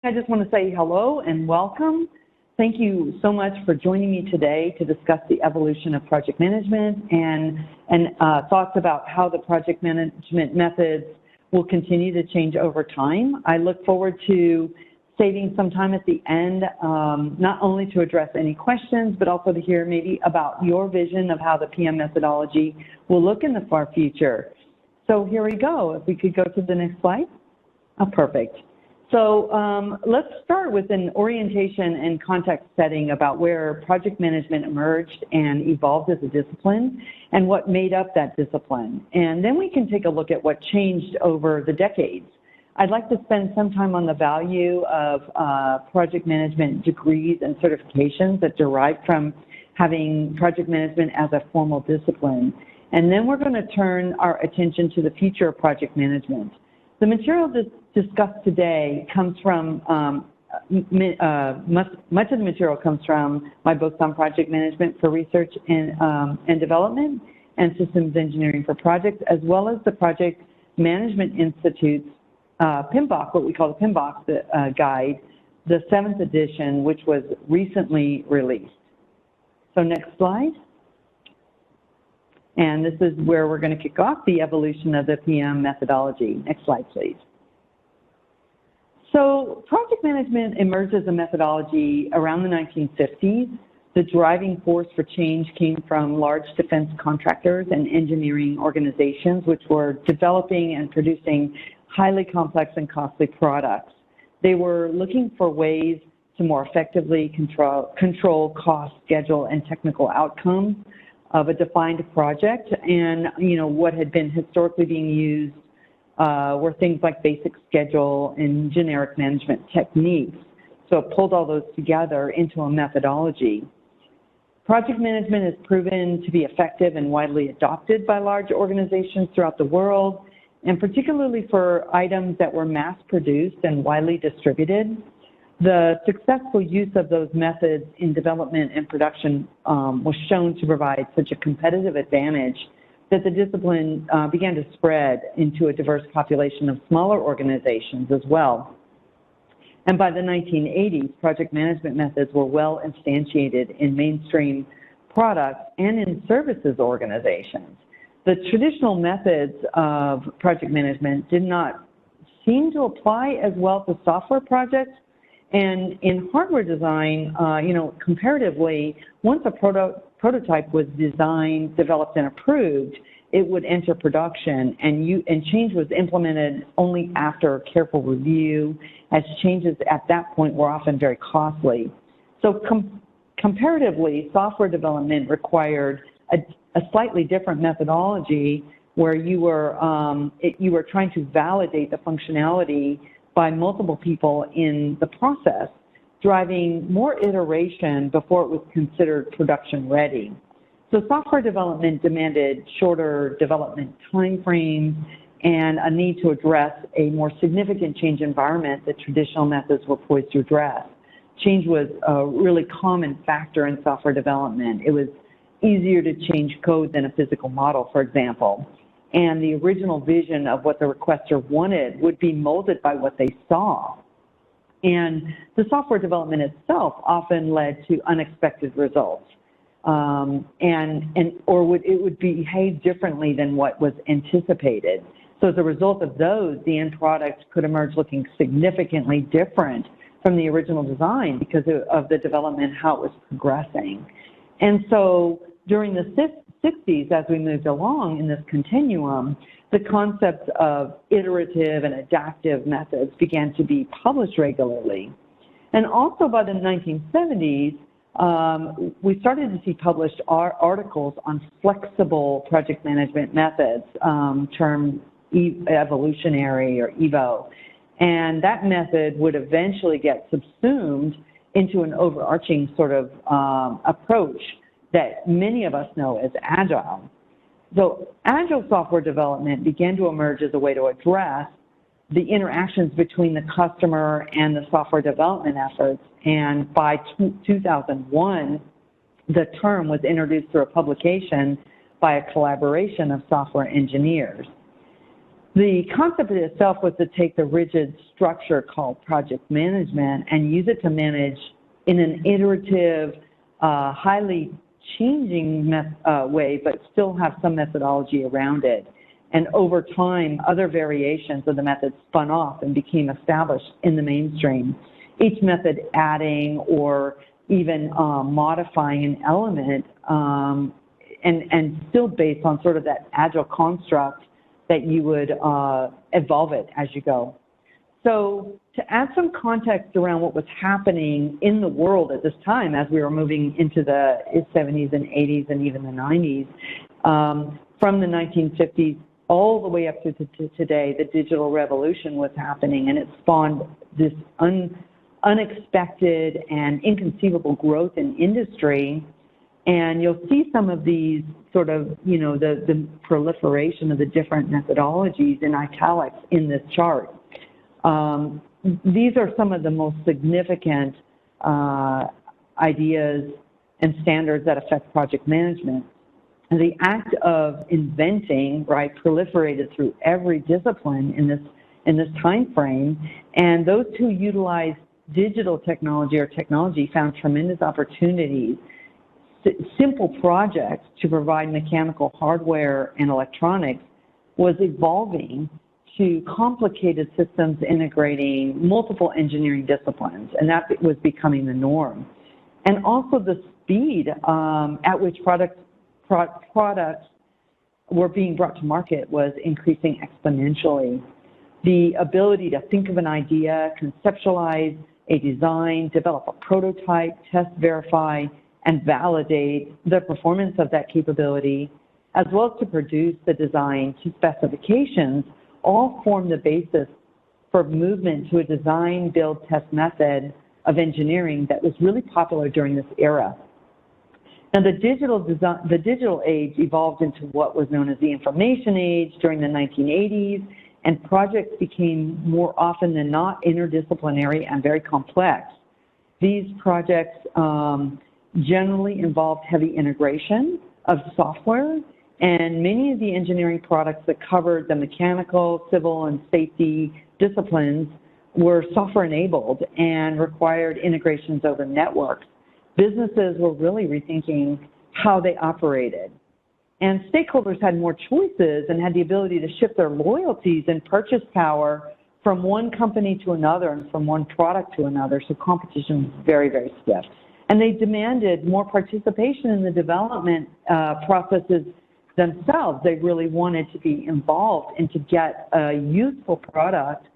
I just want to say hello and welcome. Thank you so much for joining me today to discuss the evolution of project management and thoughts about how the project management methods will continue to change over time. I look forward to saving some time at the end, not only to address any questions, but also to hear maybe about your vision of how the PM methodology will look in the far future. So here we go. If we could go to the next slide. Oh, perfect. So let's start with an orientation and context setting about where project management emerged and evolved as a discipline and what made up that discipline. And then we can take a look at what changed over the decades. I'd like to spend some time on the value of project management degrees and certifications that derive from having project management as a formal discipline. And then we're going to turn our attention to the future of project management. The material discussed today comes from, much of the material comes from my books on project management for research and development and systems engineering for projects, as well as the Project Management Institute's PMBOK, what we call the PMBOK guide, the 7th edition, which was recently released. So next slide. And this is where we're going to kick off the evolution of the PM methodology. Next slide, please. So project management emerged as a methodology around the 1950s. The driving force for change came from large defense contractors and engineering organizations, which were developing and producing highly complex and costly products. They were looking for ways to more effectively control cost, schedule, and technical outcomes of a defined project. And, what had been historically being used were things like basic schedule and generic management techniques. So it pulled all those together into a methodology. Project management has proven to be effective and widely adopted by large organizations throughout the world, and particularly for items that were mass-produced and widely distributed. The successful use of those methods in development and production was shown to provide such a competitive advantage that the discipline began to spread into a diverse population of smaller organizations as well. And by the 1980s, project management methods were well instantiated in mainstream products and in services organizations. The traditional methods of project management did not seem to apply as well to software projects. And in hardware design, comparatively, once a prototype was designed, developed, and approved, it would enter production, and change was implemented only after careful review, as changes at that point were often very costly. So comparatively, software development required a slightly different methodology where you were trying to validate the functionality by multiple people in the process, driving more iteration before it was considered production ready. So software development demanded shorter development timeframes and a need to address a more significant change environment that traditional methods were poised to address. Change was a really common factor in software development. It was easier to change code than a physical model, for example. And the original vision of what the requester wanted would be molded by what they saw. And the software development itself often led to unexpected results. It would behave differently than what was anticipated. So as a result of those, the end product could emerge looking significantly different from the original design because of the development, how it was progressing. And so during the 60s, as we moved along in this continuum, the concepts of iterative and adaptive methods began to be published regularly. And also by the 1970s, we started to see published articles on flexible project management methods, termed evolutionary or EVO. And that method would eventually get subsumed into an overarching sort of approach that many of us know as Agile. So Agile software development began to emerge as a way to address the interactions between the customer and the software development efforts. And by 2001, the term was introduced through a publication by a collaboration of software engineers. The concept itself was to take the rigid structure called project management and use it to manage in an iterative, highly changing way, but still have some methodology around it. And over time, other variations of the method spun off and became established in the mainstream, each method adding or even modifying an element and still based on sort of that agile construct that you would evolve it as you go. So to add some context around what was happening in the world at this time as we were moving into the 70s and 80s and even the 90s, from the 1950s all the way up to today, the digital revolution was happening, and it spawned this unexpected and inconceivable growth in industry. And you'll see some of these sort of, you know, the proliferation of the different methodologies in italics in this chart. These are some of the most significant ideas and standards that affect project management. And the act of inventing, right, proliferated through every discipline in this time frame, and those who utilized digital technology or technology found tremendous opportunities. Simple projects to provide mechanical hardware and electronics was evolving to complicated systems integrating multiple engineering disciplines, and that was becoming the norm. And also the speed at which products were being brought to market was increasing exponentially. The ability to think of an idea, conceptualize a design, develop a prototype, test, verify, and validate the performance of that capability, as well as to produce the design to specifications, all form the basis for movement to a design, build, test method of engineering that was really popular during this era. Now, the digital age evolved into what was known as the information age during the 1980s, and projects became more often than not interdisciplinary and very complex. These projects generally involved heavy integration of software, and many of the engineering products that covered the mechanical, civil, and safety disciplines were software-enabled and required integrations over networks. Businesses were really rethinking how they operated. And stakeholders had more choices and had the ability to shift their loyalties and purchase power from one company to another and from one product to another, so competition was very, very stiff. And they demanded more participation in the development processes themselves. They really wanted to be involved and to get a useful product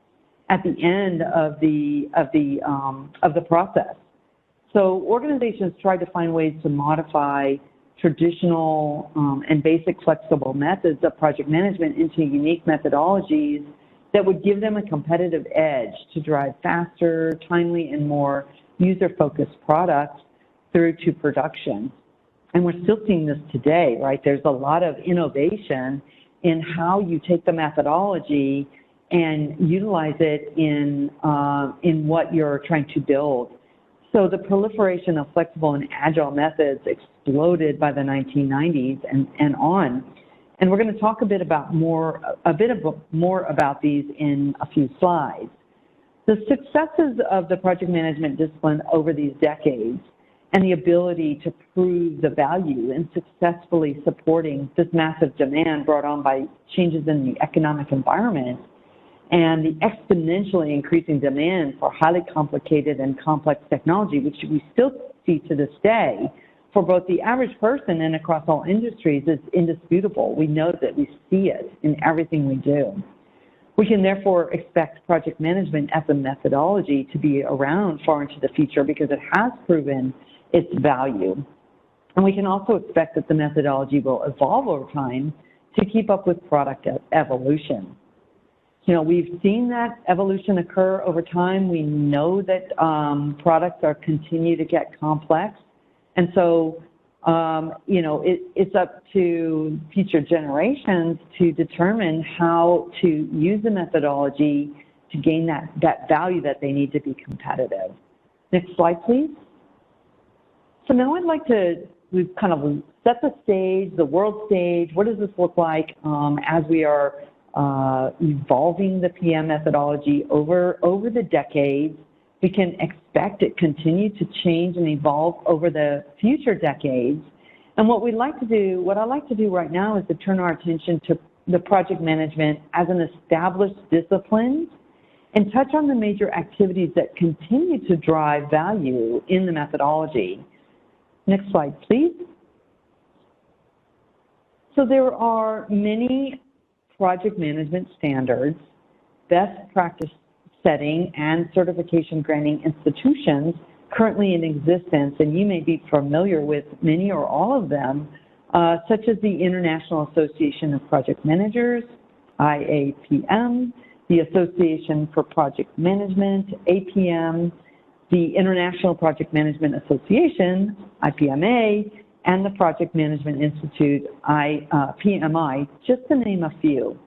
at the end of the process. So organizations tried to find ways to modify traditional and basic flexible methods of project management into unique methodologies that would give them a competitive edge to drive faster, timely, and more user-focused products through to production. And we're still seeing this today, right? There's a lot of innovation in how you take the methodology and utilize it in what you're trying to build. So the proliferation of flexible and agile methods exploded by the 1990s and on. And we're going to talk a bit more about these in a few slides. The successes of the project management discipline over these decades and the ability to prove the value in successfully supporting this massive demand brought on by changes in the economic environment and the exponentially increasing demand for highly complicated and complex technology, which we still see to this day, for both the average person and across all industries, is indisputable. We know that we see it in everything we do. We can therefore expect project management as a methodology to be around far into the future because it has proven its value. And we can also expect that the methodology will evolve over time to keep up with product evolution. You know, we've seen that evolution occur over time. We know that products continue to get complex. And so, you know, it's up to future generations to determine how to use the methodology to gain that value that they need to be competitive. Next slide, please. So now I'd like to, we've kind of set the stage, the world stage. What does this look like as we are evolving the PM methodology over the decades. We can expect it continue to change and evolve over the future decades. And what I'd like to do right now is to turn our attention to the project management as an established discipline and touch on the major activities that continue to drive value in the methodology. Next slide, please. So there are many project management standards, best practice setting, and certification granting institutions currently in existence, and you may be familiar with many or all of them, such as the International Association of Project Managers, IAPM, the Association for Project Management, APM, the International Project Management Association, IPMA, and the Project Management Institute, PMI, just to name a few.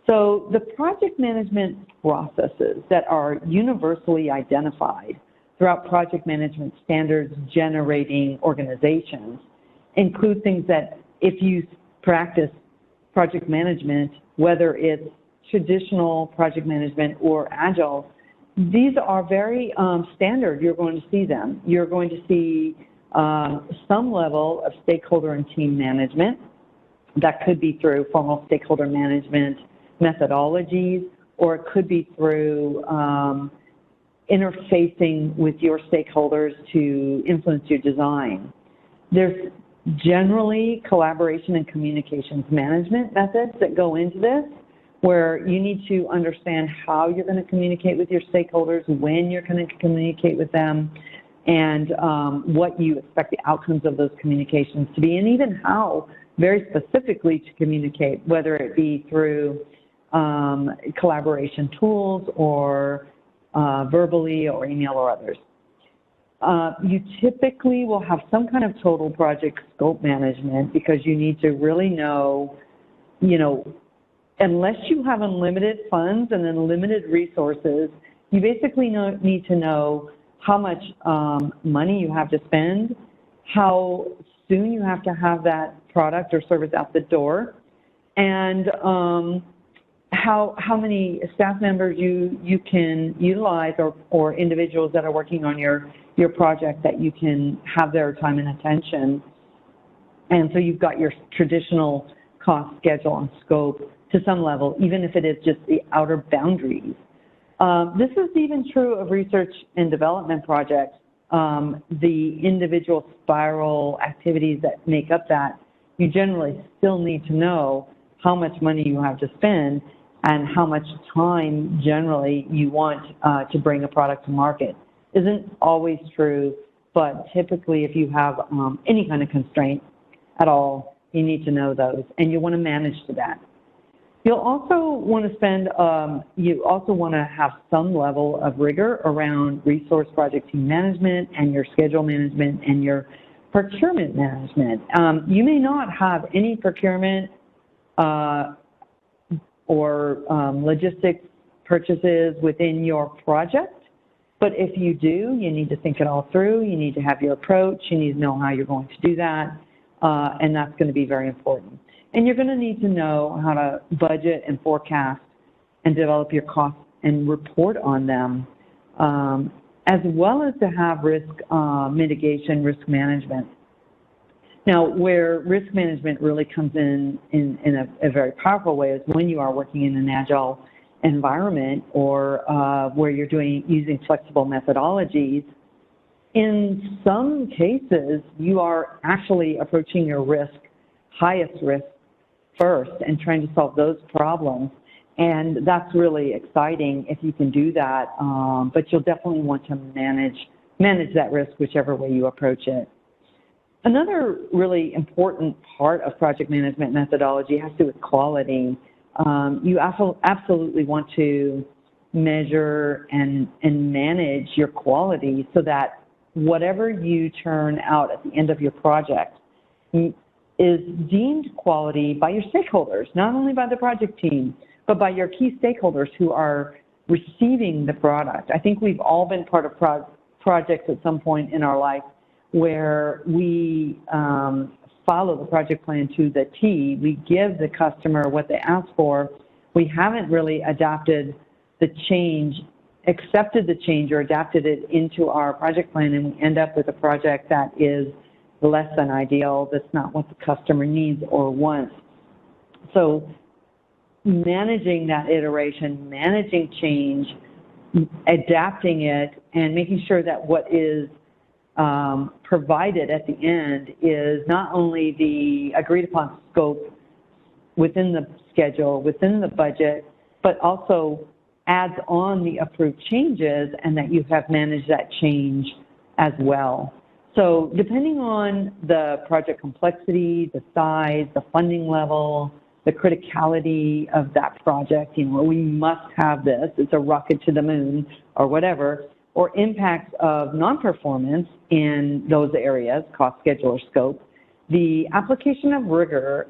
So the project management processes that are universally identified throughout project management standards generating organizations include things that if you practice project management, whether it's traditional project management or agile, these are very standard. You're going to see them. You're going to see some level of stakeholder and team management. That could be through formal stakeholder management methodologies, or it could be through interfacing with your stakeholders to influence your design. There's generally collaboration and communications management methods that go into this, where you need to understand how you're going to communicate with your stakeholders, when you're going to communicate with them, and what you expect the outcomes of those communications to be, and even how very specifically to communicate, whether it be through collaboration tools or verbally or email or others. You typically will have some kind of total project scope management because you need to really know, unless you have unlimited funds and unlimited resources, you basically need to know how much money you have to spend, how soon you have to have that product or service out the door, and how many staff members you can utilize or individuals that are working on your project that you can have their time and attention. And so you've got your traditional cost, schedule, and scope to some level, even if it is just the outer boundaries. This is even true of research and development projects. The individual spiral activities that make up that, you generally still need to know how much money you have to spend and how much time generally you want to bring a product to market. Isn't always true, but typically if you have any kind of constraint at all, you need to know those, and you want to manage to that. You'll also want to spend, you also want to have some level of rigor around resource project team management and your schedule management and your procurement management. You may not have any procurement or logistics purchases within your project, but if you do, you need to think it all through. You need to have your approach. You need to know how you're going to do that, and that's going to be very important. And you're going to need to know how to budget and forecast and develop your costs and report on them, as well as to have risk mitigation, risk management. Now, where risk management really comes in a very powerful way is when you are working in an agile environment or where you're using flexible methodologies. In some cases, you are actually approaching your highest risk first and trying to solve those problems. And that's really exciting if you can do that, but you'll definitely want to manage that risk whichever way you approach it. Another really important part of project management methodology has to do with quality. You absolutely want to measure and manage your quality so that whatever you turn out at the end of your project is deemed quality by your stakeholders, not only by the project team, but by your key stakeholders who are receiving the product. I think we've all been part of projects at some point in our life where we follow the project plan to the T. We give the customer what they ask for, we haven't really adapted the change, accepted the change or adapted it into our project plan, and we end up with a project that is less than ideal, that's not what the customer needs or wants. So managing that iteration, managing change, adapting it, and making sure that what is provided at the end is not only the agreed upon scope within the schedule, within the budget, but also adds on the approved changes, and that you have managed that change as well. So depending on the project complexity, the size, the funding level, the criticality of that project, you know, we must have this, it's a rocket to the moon or whatever, or impacts of non-performance in those areas, cost, schedule, or scope, the application of rigor,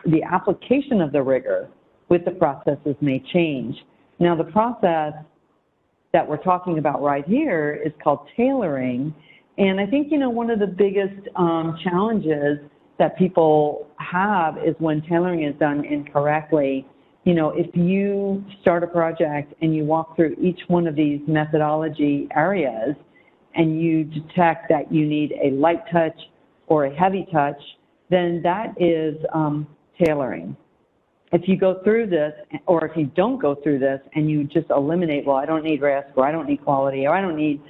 the application of the rigor with the processes may change. Now, the process that we're talking about right here is called tailoring. And I think, you know, one of the biggest challenges that people have is when tailoring is done incorrectly. You know, if you start a project and you walk through each one of these methodology areas and you detect that you need a light touch or a heavy touch, then that is tailoring. If you go through this, or if you don't go through this and you just eliminate, well, I don't need risk, or I don't need quality, or I don't need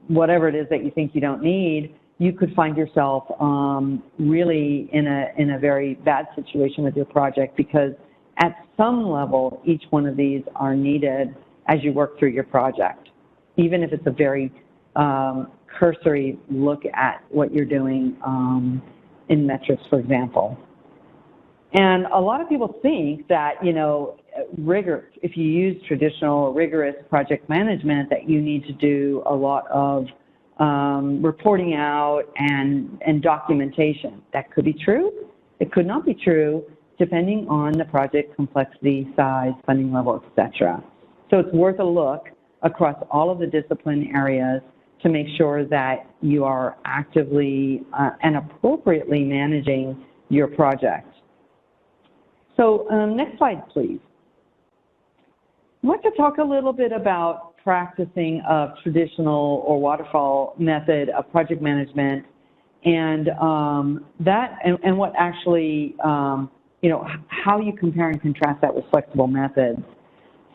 whatever it is that you think you don't need, you could find yourself really in a very bad situation with your project, because at some level, each one of these are needed as you work through your project, even if it's a very cursory look at what you're doing in metrics, for example. And a lot of people think that, you know, rigor, if you use traditional rigorous project management, that you need to do a lot of reporting out and documentation. That could be true. It could not be true, depending on the project complexity, size, funding level, etc. So it's worth a look across all of the discipline areas to make sure that you are actively and appropriately managing your project. So next slide, please. I want to talk a little bit about practicing of traditional or waterfall method of project management, and and what actually, you know, how you compare and contrast that with flexible methods.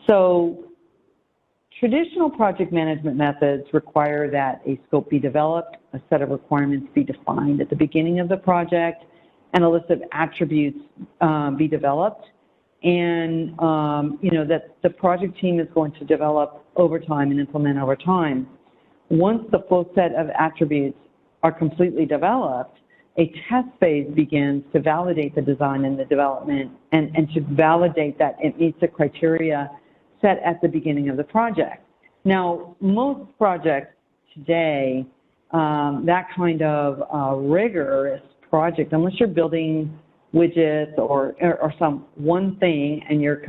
So traditional project management methods require that a scope be developed, a set of requirements be defined at the beginning of the project, and a list of attributes be developed, and you know, that the project team is going to develop over time and implement over time. Once the full set of attributes are completely developed, a test phase begins to validate the design and the development, and to validate that it meets the criteria set at the beginning of the project. Now, most projects today, that kind of rigorous project, unless you're building widgets or some one thing, and you're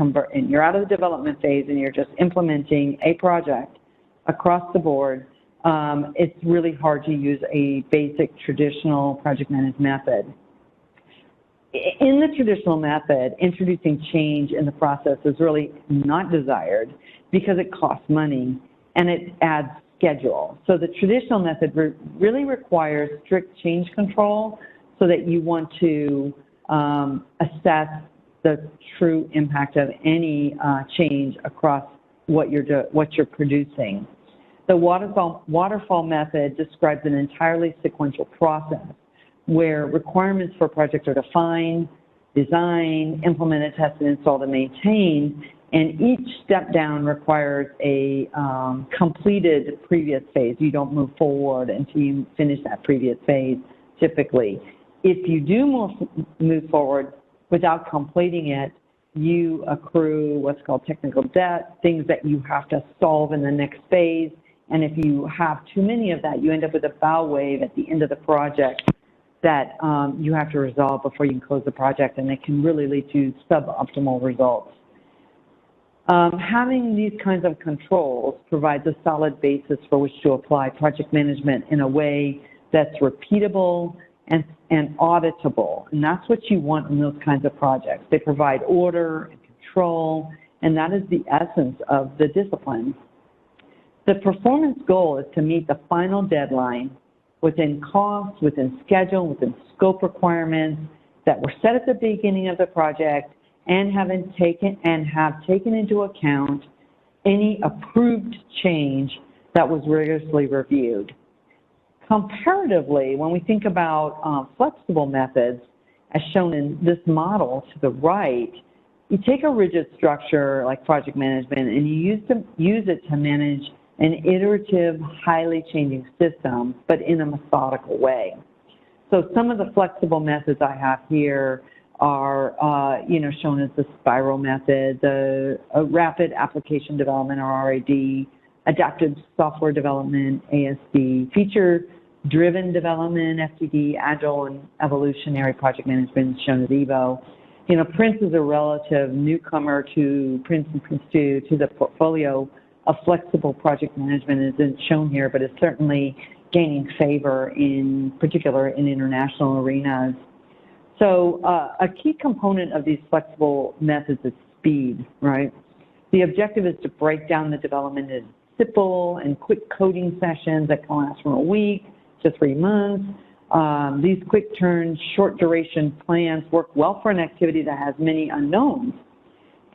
out of the development phase and you're just implementing a project across the board, it's really hard to use a basic traditional project management method. In the traditional method, introducing change in the process is really not desired because it costs money and it adds schedule. So the traditional method really requires strict change control so that you want to assess the true impact of any change across what you're producing. The waterfall method describes an entirely sequential process where requirements for a project are defined, designed, implemented, tested, installed, and maintained, and each step down requires a completed previous phase. You don't move forward until you finish that previous phase, typically. If you do move forward without completing it, you accrue what's called technical debt, things that you have to solve in the next phase. And if you have too many of that, you end up with a bow wave at the end of the project that you have to resolve before you can close the project, and it can really lead to suboptimal results. Having these kinds of controls provides a solid basis for which to apply project management in a way that's repeatable and auditable, and that's what you want in those kinds of projects. They provide order and control, and that is the essence of the discipline. The performance goal is to meet the final deadline within cost, within schedule, within scope requirements that were set at the beginning of the project and have taken into account any approved change that was rigorously reviewed. Comparatively, when we think about flexible methods, as shown in this model to the right, you take a rigid structure like project management and you use it to manage an iterative, highly changing system, but in a methodical way. So some of the flexible methods I have here are, shown as the spiral method, the rapid application development, or RAD, adaptive software development, ASD, feature-driven development, FTD, agile and evolutionary project management, shown as EVO. Prince is a relative newcomer to Prince and Prince 2 to the portfolio of flexible project management isn't shown here, but is certainly gaining favor, in particular in international arenas. So a key component of these flexible methods is speed, right? The objective is to break down the development into simple and quick coding sessions that can last from a week to 3 months. These quick turn, short duration plans work well for an activity that has many unknowns.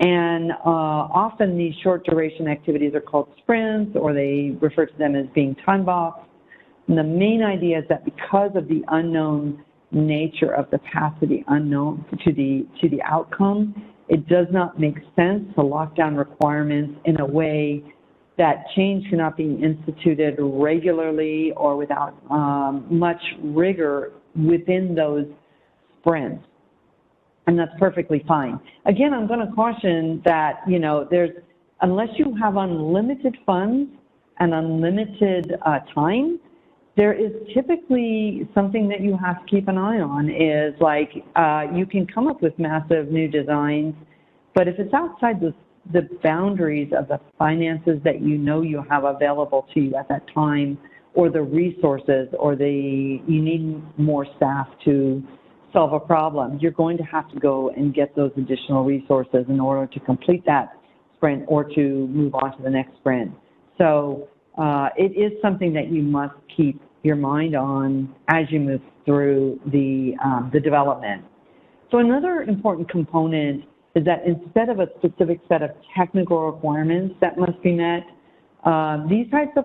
And often these short duration activities are called sprints, or they refer to them as being time boxed. And the main idea is that because of the unknown nature of the path to the unknown, to the outcome, it does not make sense to lock down requirements in a way that change cannot be instituted regularly or without much rigor within those sprints. And that's perfectly fine. Again, I'm going to caution that, unless you have unlimited funds and unlimited time, there is typically something that you have to keep an eye on is like you can come up with massive new designs, but if it's outside the boundaries of the finances that you have available to you at that time, or the resources, or you need more staff to solve a problem, you're going to have to go and get those additional resources in order to complete that sprint or to move on to the next sprint. So it is something that you must keep your mind on as you move through the development. So another important component is that instead of a specific set of technical requirements that must be met, these types of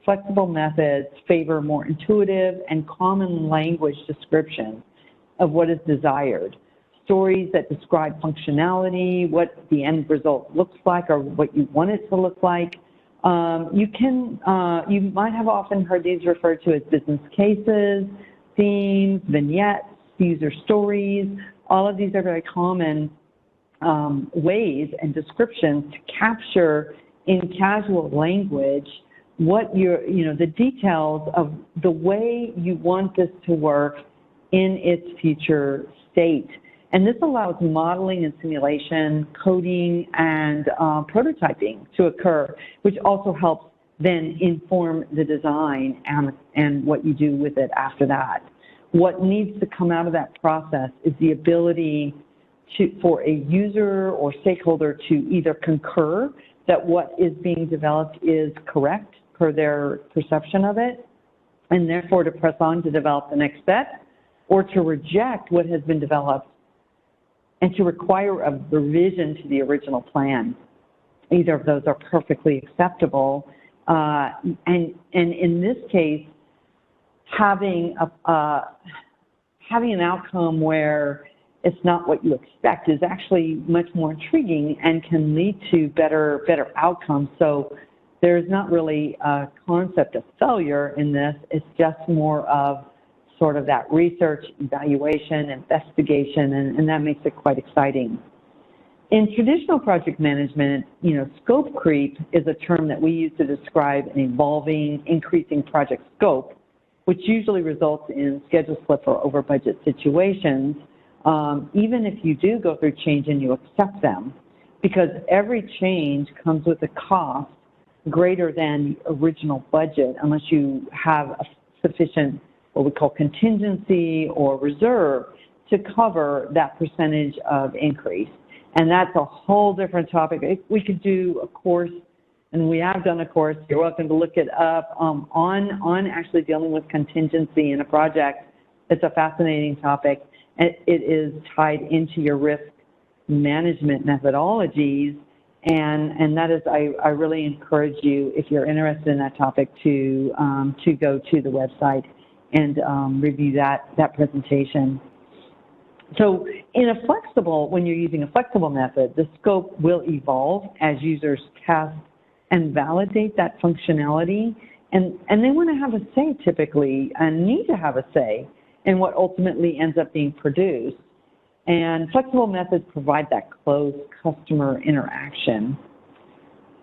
flexible methods favor more intuitive and common language descriptions of what is desired. Stories that describe functionality, what the end result looks like, or what you want it to look like. You might have often heard these referred to as business cases, themes, vignettes, user stories. All of these are very common ways and descriptions to capture in casual language what the details of the way you want this to work in its future state. And this allows modeling and simulation, coding, and prototyping to occur, which also helps then inform the design and what you do with it after that. What needs to come out of that process is the ability for a user or stakeholder to either concur that what is being developed is correct per their perception of it, and therefore to press on to develop the next step, or to reject what has been developed and to require a revision to the original plan. Either of those are perfectly acceptable. And in this case, having an outcome where it's not what you expect is actually much more intriguing and can lead to better outcomes. So there's not really a concept of failure in this. It's just more of sort of that research, evaluation, investigation, and that makes it quite exciting. In traditional project management, scope creep is a term that we use to describe an evolving, increasing project scope, which usually results in schedule slip or over budget situations, even if you do go through change and you accept them, because every change comes with a cost greater than the original budget unless you have a sufficient what we call contingency or reserve to cover that percentage of increase. And that's a whole different topic. We could do a course, and we have done a course. You're welcome to look it up on actually dealing with contingency in a project. It's a fascinating topic. It is tied into your risk management methodologies, and that is, I really encourage you, if you're interested in that topic, to go to the website and review that presentation. So when you're using a flexible method, the scope will evolve as users test and validate that functionality, and they want to have a say typically, and need to have a say in what ultimately ends up being produced. And flexible methods provide that close customer interaction.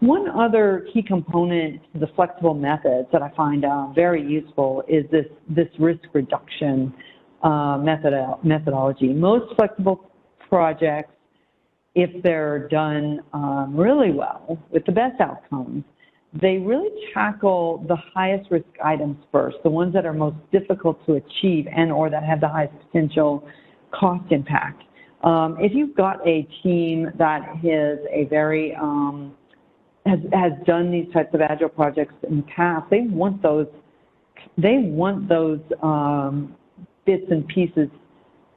One other key component to the flexible methods that I find very useful is this risk reduction methodology. Most flexible projects, if they're done really well with the best outcomes, they really tackle the highest risk items first, the ones that are most difficult to achieve and or that have the highest potential cost impact. If you've got a team that is a very has done these types of agile projects in the past, they want those bits and pieces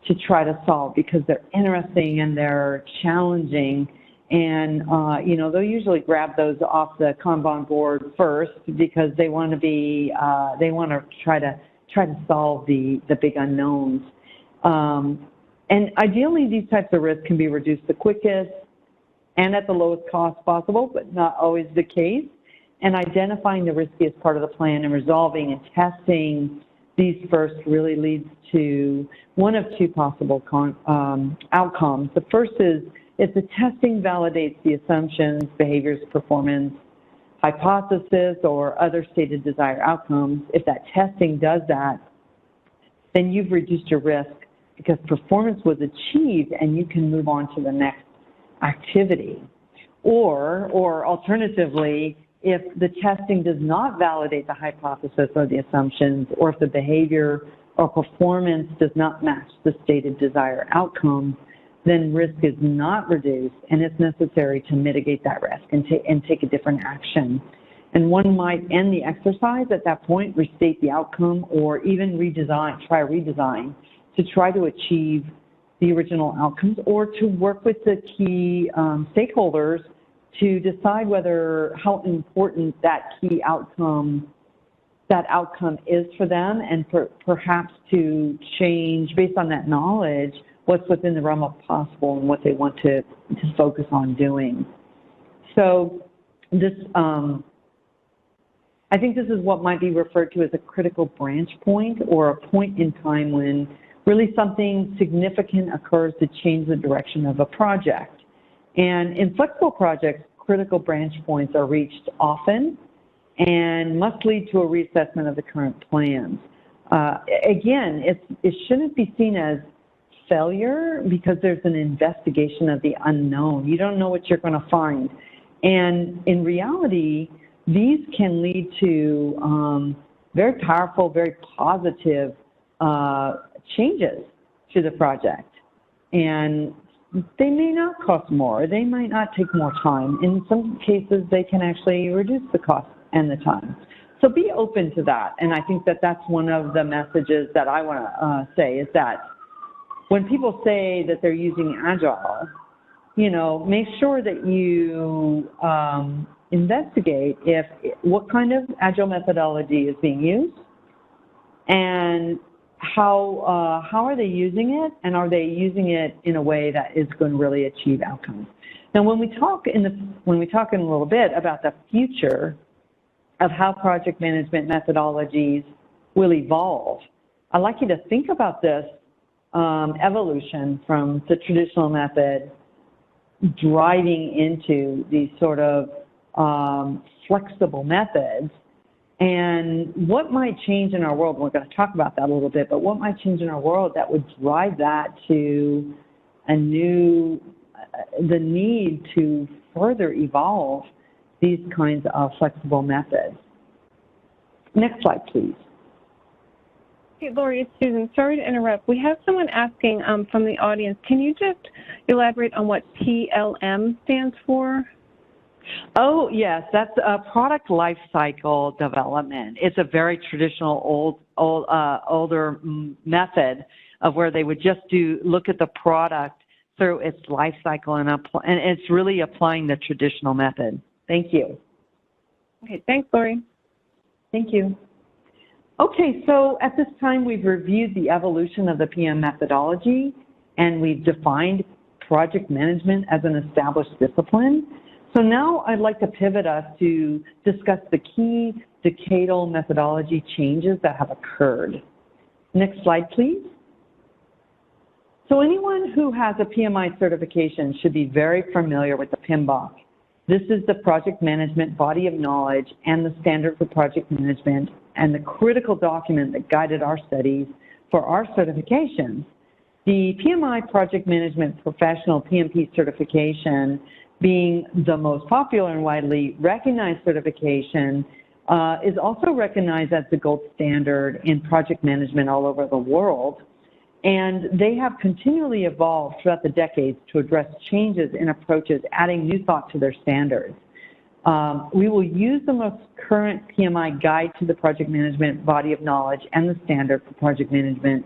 to try to solve because they're interesting and they're challenging, and they'll usually grab those off the Kanban board first because they want to try to solve the big unknowns. And ideally, these types of risks can be reduced the quickest and at the lowest cost possible, but not always the case. And identifying the riskiest part of the plan and resolving and testing these first really leads to one of two possible outcomes. The first is if the testing validates the assumptions, behaviors, performance, hypothesis, or other stated desired outcomes. If that testing does that, then you've reduced your risk because performance was achieved and you can move on to the next activity. Or alternatively, if the testing does not validate the hypothesis or the assumptions, or if the behavior or performance does not match the stated desired outcome, then risk is not reduced and it's necessary to mitigate that risk and take a different action. And one might end the exercise at that point, restate the outcome, or even try a redesign to try to achieve the original outcomes, or to work with the key stakeholders to decide how important that key outcome is for them, and perhaps to change based on that knowledge what's within the realm of possible and what they want to focus on doing. So this, I think this is what might be referred to as a critical branch point, or a point in time when really something significant occurs to change the direction of a project. And in flexible projects, critical branch points are reached often and must lead to a reassessment of the current plans. Again, it shouldn't be seen as failure because there's an investigation of the unknown. You don't know what you're going to find. And in reality, these can lead to very powerful, very positive changes to the project. And they may not cost more. They might not take more time. In some cases, they can actually reduce the cost and the time. So be open to that. And I think that that's one of the messages that I want to say, is that when people say that they're using Agile, make sure that you investigate what kind of Agile methodology is being used, and how are they using it, and are they using it in a way that is going to really achieve outcomes. Now, when we talk in a little bit about the future of how project management methodologies will evolve, I'd like you to think about this evolution from the traditional method driving into these sort of flexible methods, and what might change in our world. We're going to talk about that a little bit, but what might change in our world that would drive that to the need to further evolve these kinds of flexible methods. Next slide, please. Hey, Lory, it's Susan. Sorry to interrupt. We have someone asking from the audience, can you just elaborate on what PLM stands for? Oh, yes, that's a product life cycle development. It's a very traditional older method of where they would just look at the product through its life cycle, and it's really applying the traditional method. Thank you. Okay, thanks, Lory. Thank you. Okay, so at this time we've reviewed the evolution of the PM methodology, and we've defined project management as an established discipline. So now I'd like to pivot us to discuss the key decadal methodology changes that have occurred. Next slide, please. So anyone who has a PMI certification should be very familiar with the PMBOK. This is the project management body of knowledge and the standard for project management and the critical document that guided our studies for our certifications. The PMI Project Management Professional PMP certification, being the most popular and widely recognized certification, is also recognized as the gold standard in project management all over the world. And they have continually evolved throughout the decades to address changes in approaches, adding new thought to their standards. We will use the most current PMI guide to the project management body of knowledge and the standard for project management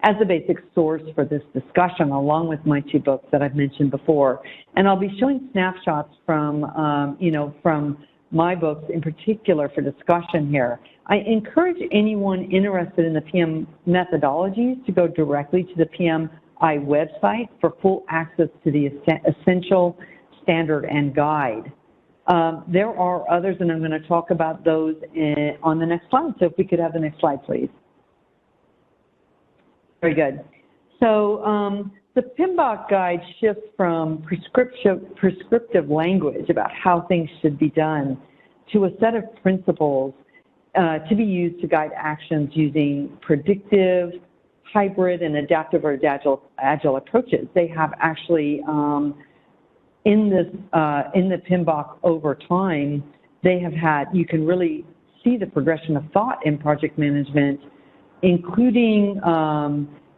as the basic source for this discussion, along with my two books that I've mentioned before. And I'll be showing snapshots from, from my books in particular for discussion here. I encourage anyone interested in the PM methodologies to go directly to the PMI website for full access to the essential standard and guide. There are others, and I'm going to talk about those on the next slide. So if we could have the next slide, please. Very good. So the PMBOK guide shifts from prescriptive language about how things should be done to a set of principles to be used to guide actions using predictive, hybrid, and adaptive or agile approaches. They have actually in the PMBOK over time, they have had, you can really see the progression of thought in project management, including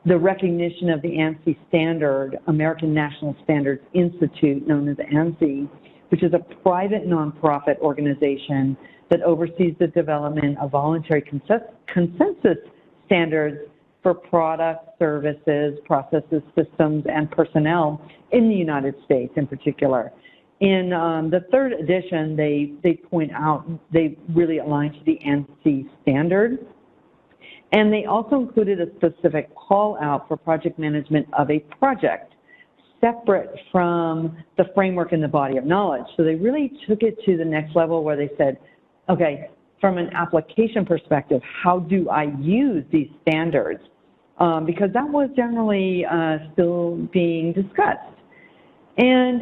the recognition of the ANSI standard, American National Standards Institute, known as ANSI, which is a private nonprofit organization that oversees the development of voluntary consensus standards for products, services, processes, systems, and personnel in the United States in particular. In the third edition, they point out, they really align to the ANSI standard. And they also included a specific call out for project management of a project, separate from the framework and the body of knowledge. So they really took it to the next level where they said, okay, from an application perspective, how do I use these standards? Because that was generally still being discussed. And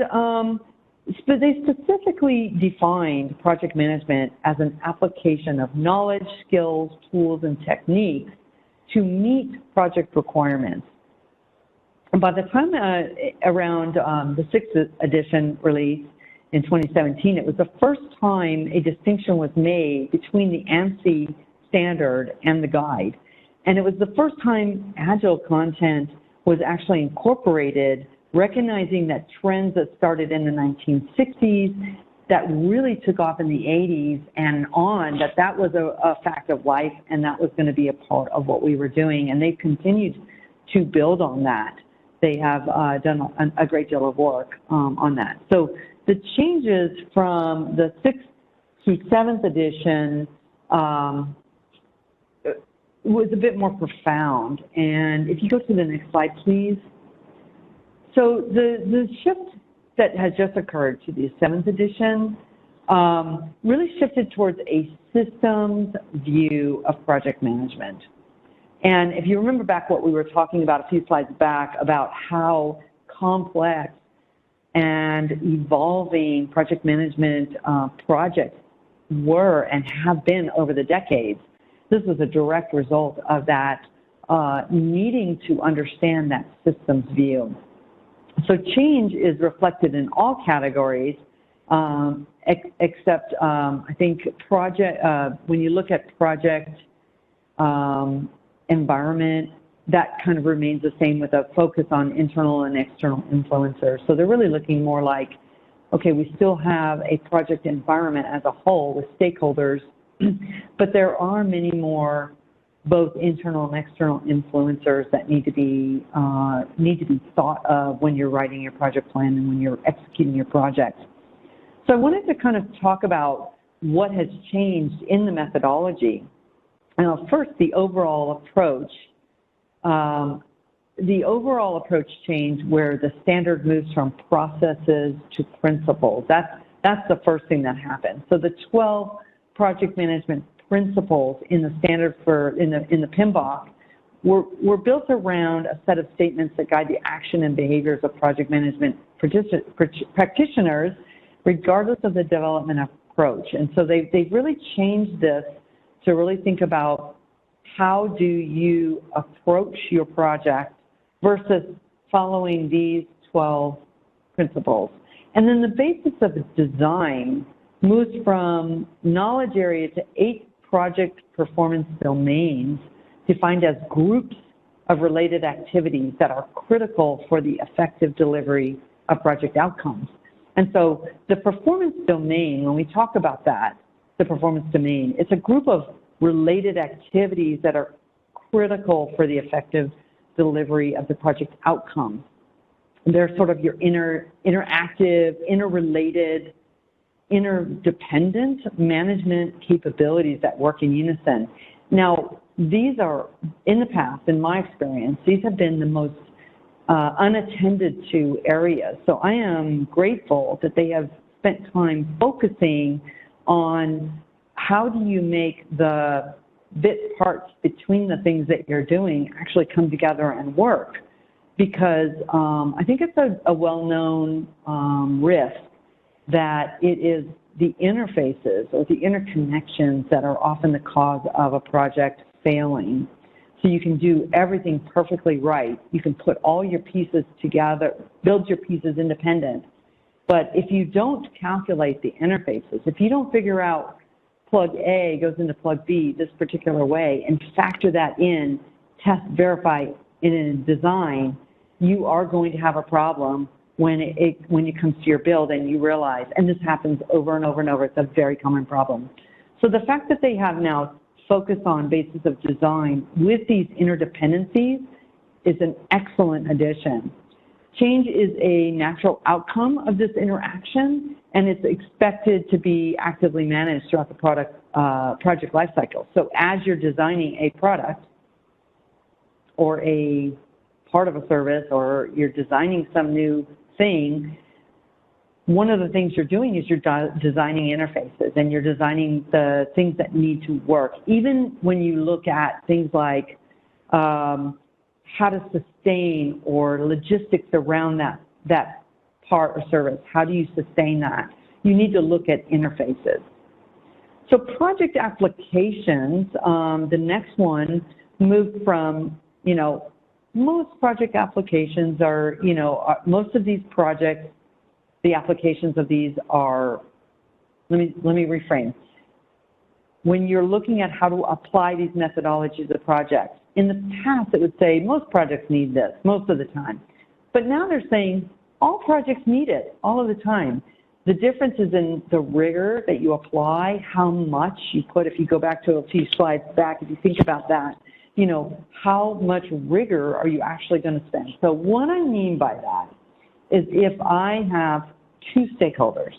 so they specifically defined project management as an application of knowledge, skills, tools, and techniques to meet project requirements. And by the time around the sixth edition release in 2017, it was the first time a distinction was made between the ANSI standard and the guide. And it was the first time Agile content was actually incorporated, recognizing that trends that started in the 1960s that really took off in the 80s and on, that was a fact of life, and that was going to be a part of what we were doing. And they've continued to build on that. They have done a great deal of work on that. So the changes from the 6th to 7th edition was a bit more profound. And if you go to the next slide, please. So the shift that has just occurred to the 7th edition really shifted towards a systems view of project management. And if you remember back what we were talking about a few slides back about how complex and evolving project management projects were and have been over the decades, this was a direct result of that needing to understand that systems view. So change is reflected in all categories, except I think project, when you look at project environment, that kind of remains the same with a focus on internal and external influencers. So they're really looking more like, okay, we still have a project environment as a whole with stakeholders, but there are many more both internal and external influencers that need to be thought of when you're writing your project plan and when you're executing your project. So I wanted to kind of talk about what has changed in the methodology. First, the overall approach. The overall approach changed where the standard moves from processes to principles. That's the first thing that happened. So the 12 project management principles in the standard in the PMBOK were built around a set of statements that guide the action and behaviors of project management practitioners, regardless of the development approach. And so they've really changed this to really think about how do you approach your project versus following these 12 principles. And then the basis of design moves from knowledge area to 8 project performance domains defined as groups of related activities that are critical for the effective delivery of project outcomes. And so the performance domain, when we talk about that, the performance domain, it's a group of related activities that are critical for the effective delivery of the project outcome. They're sort of your interactive, interrelated, interdependent management capabilities that work in unison. Now, these are, in the past, in my experience, these have been the most unattended to areas. So I am grateful that they have spent time focusing on how do you make the bit parts between the things that you're doing actually come together and work. Because I think it's a well-known risk that it is the interfaces or the interconnections that are often the cause of a project failing. So you can do everything perfectly right. You can put all your pieces together, build your pieces independent. But if you don't calculate the interfaces, if you don't figure out plug A goes into plug B this particular way and factor that in, test, verify in a design, you are going to have a problem when it comes to your build and you realize, and this happens over and over and over, it's a very common problem. So the fact that they have now focused on basis of design with these interdependencies is an excellent addition. Change is a natural outcome of this interaction, and it's expected to be actively managed throughout the project lifecycle. So as you're designing a product or a part of a service or you're designing some new thing, one of the things you're doing is you're designing interfaces and you're designing the things that need to work. Even when you look at things like how to sustain or logistics around that part or service, how do you sustain that? You need to look at interfaces. So project applications, the next one moved from, most project applications are, most of these projects, the applications of these are, let me reframe. When you're looking at how to apply these methodologies to projects, in the past it would say most projects need this most of the time. But now they're saying all projects need it all of the time. The difference is in the rigor that you apply, how much you put. If you go back to a few slides back, if you think about that, how much rigor are you actually going to spend? So what I mean by that is if I have 2 stakeholders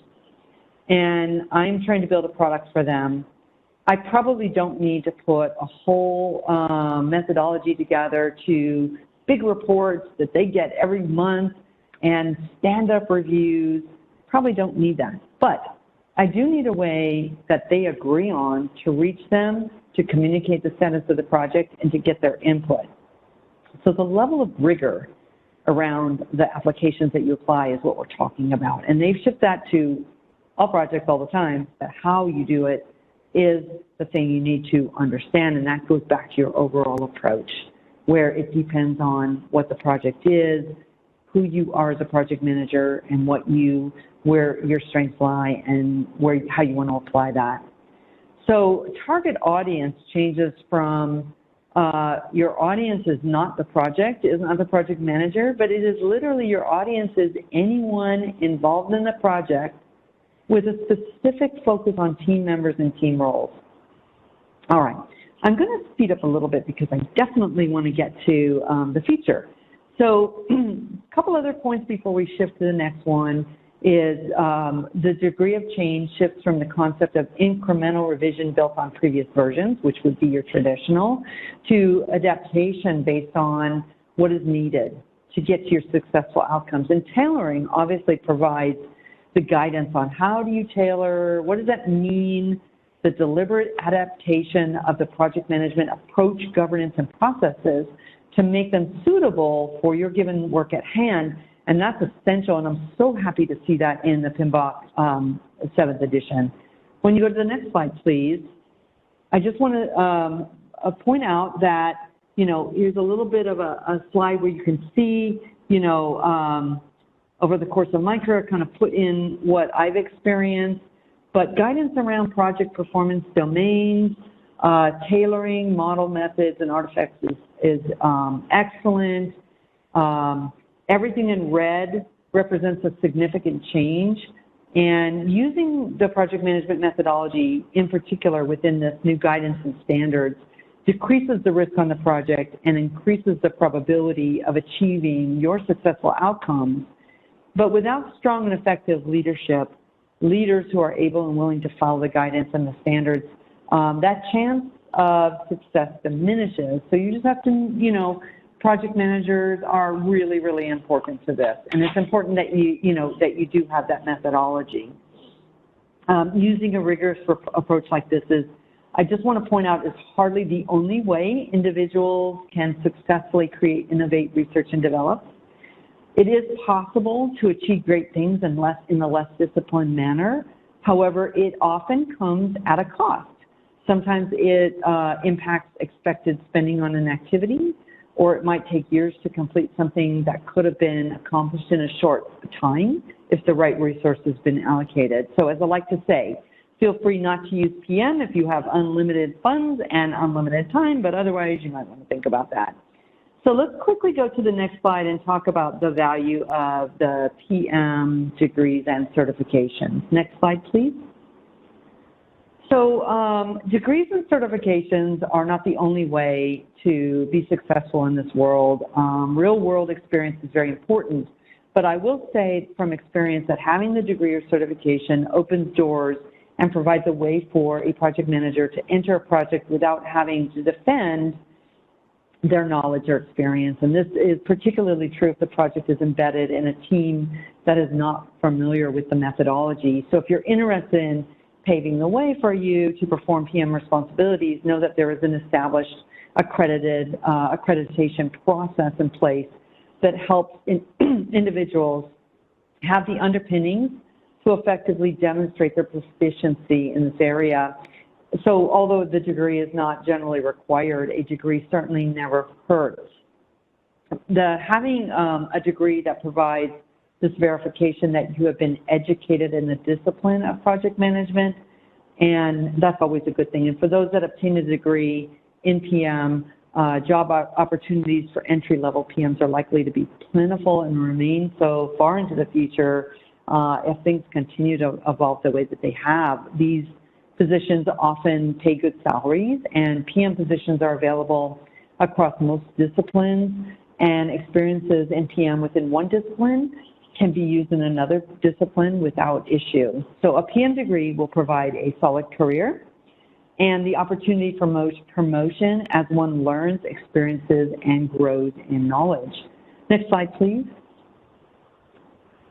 and I'm trying to build a product for them, I probably don't need to put a whole methodology together to big reports that they get every month and stand-up reviews. Probably don't need that. But I do need a way that they agree on to reach them, to communicate the status of the project, and to get their input. So the level of rigor around the applications that you apply is what we're talking about. And they've shipped that to all projects all the time, but how you do it is the thing you need to understand, and that goes back to your overall approach, where it depends on what the project is, who you are as a project manager, and where your strengths lie, and how you want to apply that. So target audience changes from your audience is not the project, is not the project manager, but it is literally your audience is anyone involved in the project with a specific focus on team members and team roles. All right, I'm going to speed up a little bit because I definitely want to get to the feature. So a couple other points before we shift to the next one is the degree of change shifts from the concept of incremental revision built on previous versions, which would be your traditional, to adaptation based on what is needed to get to your successful outcomes. And tailoring obviously provides the guidance on how do you tailor, what does that mean, the deliberate adaptation of the project management approach, governance, and processes to make them suitable for your given work at hand. And that's essential, and I'm so happy to see that in the PMBOK 7th edition. When you go to the next slide, please, I just want to point out that, you know, here's a little bit of a slide where you can see, you know, over the course of my career, kind of put in what I've experienced, but guidance around project performance domains, tailoring, model methods, and artifacts is excellent. Everything in red represents a significant change, and using the project management methodology, in particular within this new guidance and standards, decreases the risk on the project and increases the probability of achieving your successful outcomes. But without strong and effective leadership, leaders who are able and willing to follow the guidance and the standards, that chance of success diminishes. So you just have to, you know, project managers are really, really important to this, and it's important that that you do have that methodology. Using a rigorous approach like this is, I just want to point out, is hardly the only way individuals can successfully create, innovate, research, and develop. It is possible to achieve great things in a less disciplined manner. However, it often comes at a cost. Sometimes it impacts expected spending on an activity, or it might take years to complete something that could have been accomplished in a short time if the right resource has been allocated. So as I like to say, feel free not to use PM if you have unlimited funds and unlimited time, but otherwise you might want to think about that. So let's quickly go to the next slide and talk about the value of the PM degrees and certifications. Next slide, please. So degrees and certifications are not the only way to be successful in this world. Real world experience is very important, but I will say from experience that having the degree or certification opens doors and provides a way for a project manager to enter a project without having to defend their knowledge or experience. And this is particularly true if the project is embedded in a team that is not familiar with the methodology. So if you're interested in paving the way for you to perform PM responsibilities, know that there is an established accreditation process in place that helps individuals have the underpinnings to effectively demonstrate their proficiency in this area. So although the degree is not generally required, a degree certainly never hurts. Having a degree that provides this verification that you have been educated in the discipline of project management, and that's always a good thing. And for those that obtain a degree in PM, job opportunities for entry-level PMs are likely to be plentiful and remain so far into the future if things continue to evolve the way that they have. These positions often pay good salaries, and PM positions are available across most disciplines, and experiences in PM within one discipline can be used in another discipline without issue. So a PM degree will provide a solid career and the opportunity for promotion as one learns, experiences, and grows in knowledge. Next slide, please.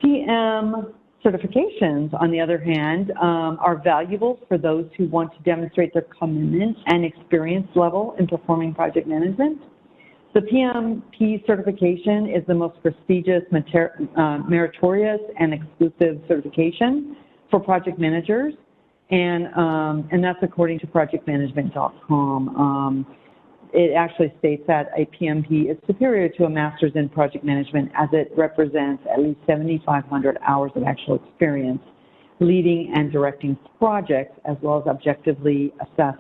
PM certifications, on the other hand, are valuable for those who want to demonstrate their commitment and experience level in performing project management. The PMP certification is the most prestigious, meritorious, and exclusive certification for project managers, and that's according to projectmanagement.com. It actually states that a PMP is superior to a master's in project management as it represents at least 7,500 hours of actual experience. leading and directing projects, as well as objectively assess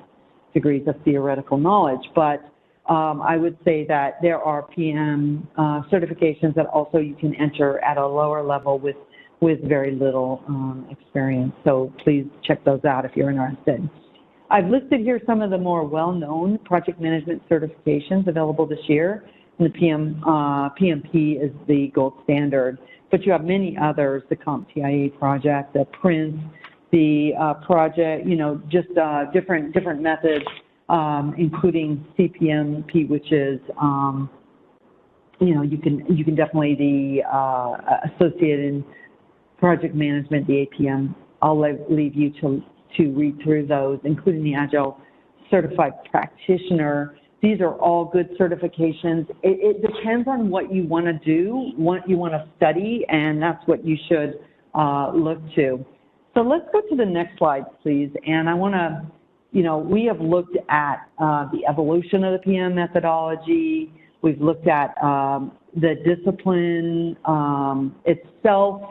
degrees of theoretical knowledge. But I would say that there are PM certifications that also you can enter at a lower level with very little experience. So please check those out if you're interested. I've listed here some of the more well-known project management certifications available this year. And the PMP is the gold standard, but you have many others, the CompTIA project, the PRINCE, the project, just different methods, including CPMP, which is, you can definitely the associate in project management, the APM. I'll leave you to read through those, including the Agile Certified Practitioner. These are all good certifications. It depends on what you want to do, what you want to study, and that's what you should look to. So let's go to the next slide, please. And I want to, we have looked at the evolution of the PM methodology. We've looked at the discipline itself.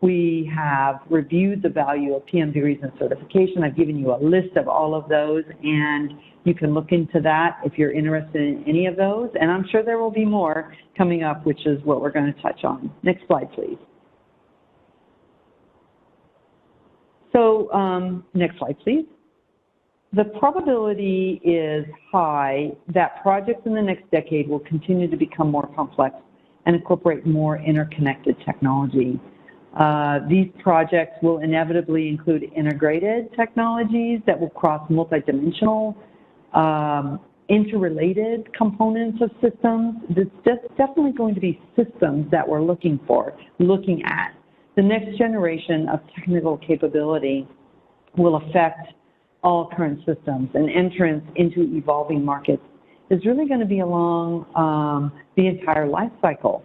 We have reviewed the value of PM degrees and certification. I've given you a list of all of those, and you can look into that if you're interested in any of those. And I'm sure there will be more coming up, which is what we're going to touch on. Next slide, please. So next slide, please. The probability is high that projects in the next decade will continue to become more complex and incorporate more interconnected technology. These projects will inevitably include integrated technologies that will cross multidimensional, interrelated components of systems. There's definitely going to be systems that we're looking at. The next generation of technical capability will affect all current systems, and entrance into evolving markets is really going to be along the entire life cycle.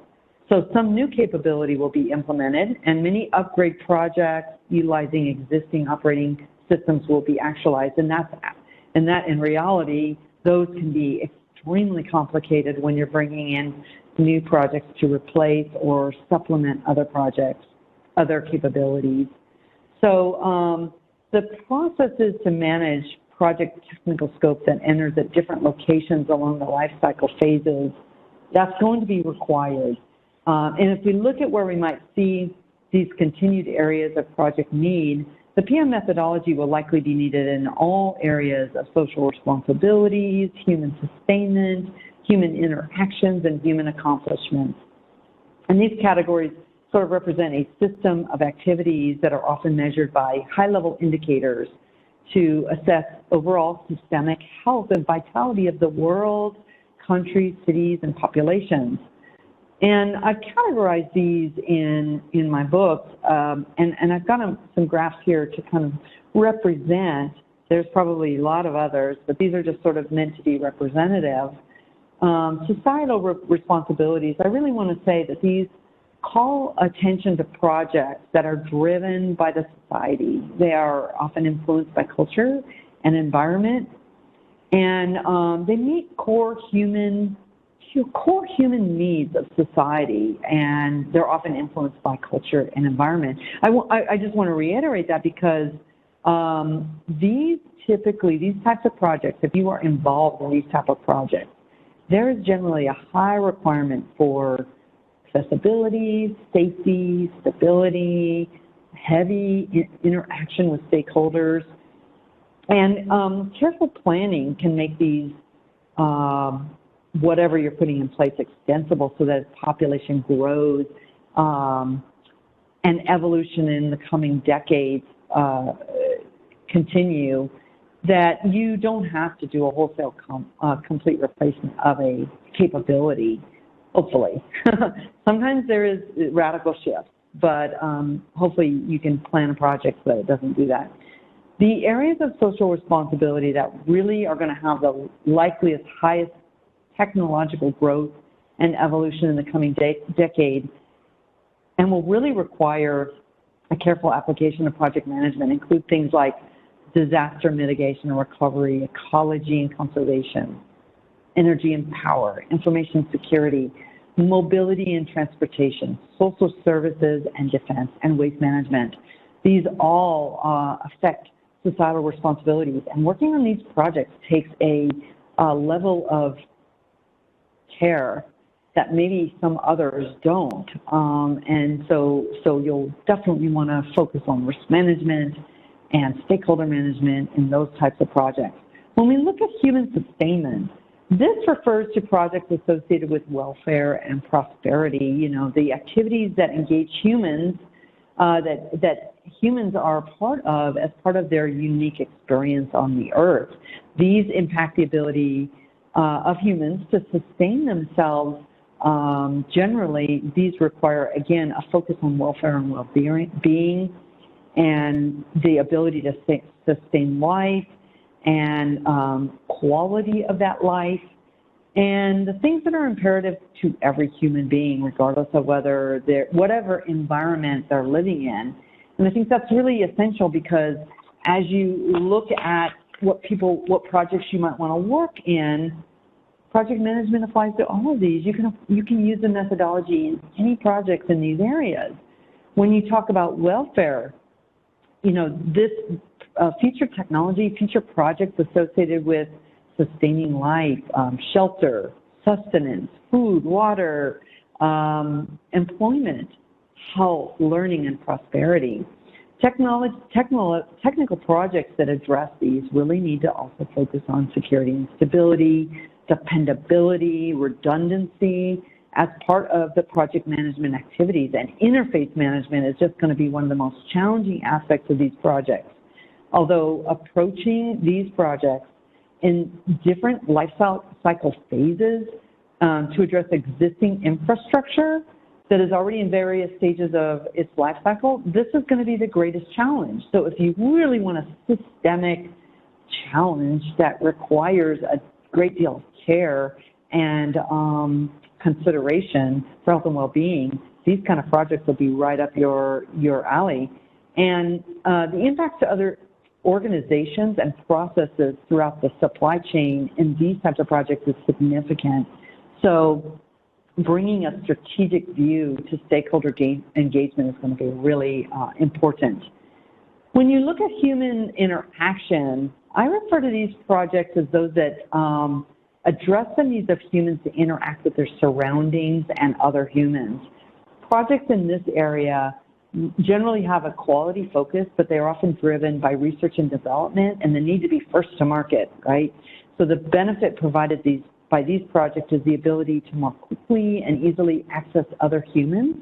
So some new capability will be implemented, and many upgrade projects utilizing existing operating systems will be actualized, and that in reality, those can be extremely complicated when you're bringing in new projects to replace or supplement other projects, other capabilities. So the process is to manage project technical scope that enters at different locations along the life cycle phases. That's going to be required. And if we look at where we might see these continued areas of project need, the PM methodology will likely be needed in all areas of social responsibilities, human sustainment, human interactions, and human accomplishments. And these categories sort of represent a system of activities that are often measured by high-level indicators to assess overall systemic health and vitality of the world, countries, cities, and populations. And I've categorized these in my book, and I've got some graphs here to kind of represent. There's probably a lot of others, but these are just sort of meant to be representative. Societal responsibilities, I really want to say that these call attention to projects that are driven by the society. They are often influenced by culture and environment, and they meet core human needs of society, and they're often influenced by culture and environment. I just want to reiterate that because these types of projects, if you are involved in these type of projects, there is generally a high requirement for accessibility, safety, stability, heavy interaction with stakeholders, and careful planning can make these whatever you're putting in place extensible so that as population grows and evolution in the coming decades continue, that you don't have to do a wholesale complete replacement of a capability, hopefully. Sometimes there is radical shifts, but hopefully you can plan a project so that it doesn't do that. The areas of social responsibility that really are going to have the likeliest, highest technological growth and evolution in the coming decade and will really require a careful application of project management include things like disaster mitigation and recovery, ecology and conservation, energy and power, information security, mobility and transportation, social services and defense, and waste management. These all affect societal responsibilities, and working on these projects takes a level of care that maybe some others don't. And so you'll definitely want to focus on risk management and stakeholder management in those types of projects. When we look at human sustainment, this refers to projects associated with welfare and prosperity, you know, the activities that engage humans, that humans are part of as part of their unique experience on the earth. These impact the ability of humans to sustain themselves. Generally, these require, again, a focus on welfare and well-being and the ability to sustain life and quality of that life, and the things that are imperative to every human being, regardless of whether they're, whatever environment they're living in. And I think that's really essential because as you look at what projects you might want to work in, project management applies to all of these. You can use the methodology in any projects in these areas. When you talk about welfare, you know, this future technology, future projects associated with sustaining life, shelter, sustenance, food, water, employment, health, learning, and prosperity. Technical projects that address these really need to also focus on security and stability, dependability, redundancy as part of the project management activities. And interface management is just going to be one of the most challenging aspects of these projects. Although approaching these projects in different life cycle phases to address existing infrastructure that is already in various stages of its life cycle, this is going to be the greatest challenge. So if you really want a systemic challenge that requires a great deal of care and consideration for health and well-being, these kind of projects will be right up your alley. And the impact to other organizations and processes throughout the supply chain in these types of projects is significant. So bringing a strategic view to stakeholder engagement is going to be really important. When you look at human interaction, I refer to these projects as those that address the needs of humans to interact with their surroundings and other humans. Projects in this area generally have a quality focus, but they are often driven by research and development and the need to be first to market, right? So the benefit provided by these projects is the ability to more quickly and easily access other humans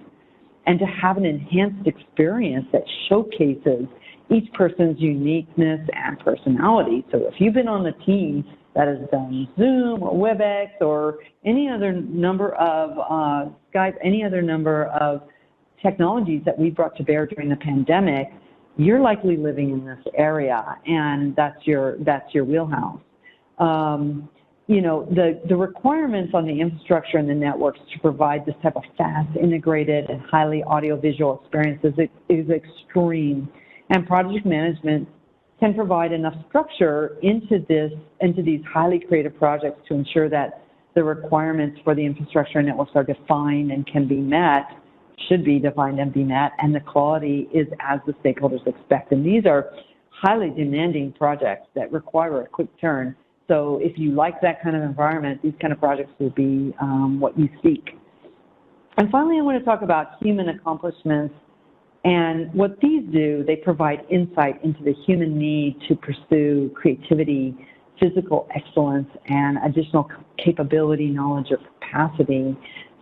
and to have an enhanced experience that showcases each person's uniqueness and personality. So if you've been on the team that has done Zoom or WebEx or any other number of Skype, any other number of technologies that we brought to bear during the pandemic, you're likely living in this area, and that's your wheelhouse. You know, the requirements on the infrastructure and the networks to provide this type of fast, integrated, and highly audiovisual experiences is extreme, and project management can provide enough structure into these highly creative projects to ensure that the requirements for the infrastructure and networks are defined and can be met, should be defined and be met, and the quality is as the stakeholders expect. And these are highly demanding projects that require a quick turn. So if you like that kind of environment, these kind of projects will be what you seek. And finally, I want to talk about human accomplishments. And what these do, they provide insight into the human need to pursue creativity, physical excellence, and additional capability, knowledge, or capacity.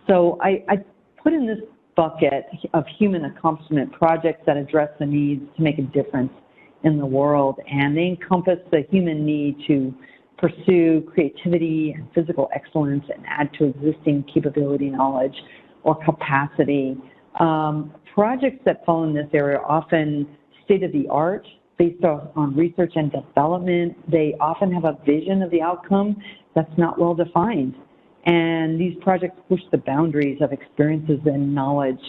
So I put in this bucket of human accomplishment projects that address the needs to make a difference in the world. And they encompass the human need to pursue creativity and physical excellence and add to existing capability, knowledge, or capacity. Projects that fall in this area are often state-of-the-art, based on research and development. They often have a vision of the outcome that's not well defined. And these projects push the boundaries of experiences and knowledge.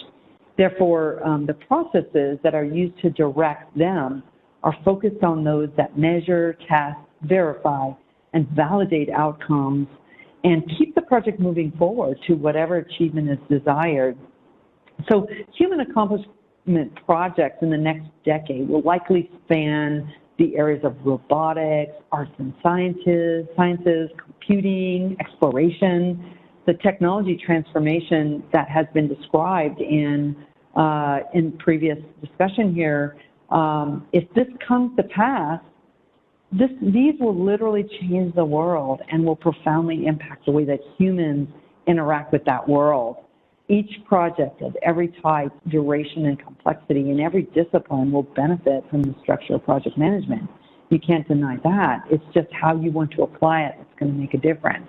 Therefore, the processes that are used to direct them are focused on those that measure, test, verify, and validate outcomes and keep the project moving forward to whatever achievement is desired. So human accomplishment projects in the next decade will likely span the areas of robotics, arts and sciences, computing, exploration. The technology transformation that has been described in previous discussion here, if this comes to pass, these will literally change the world and will profoundly impact the way that humans interact with that world. Each project of every type, duration, and complexity in every discipline will benefit from the structure of project management. You can't deny that. It's just how you want to apply it that's going to make a difference.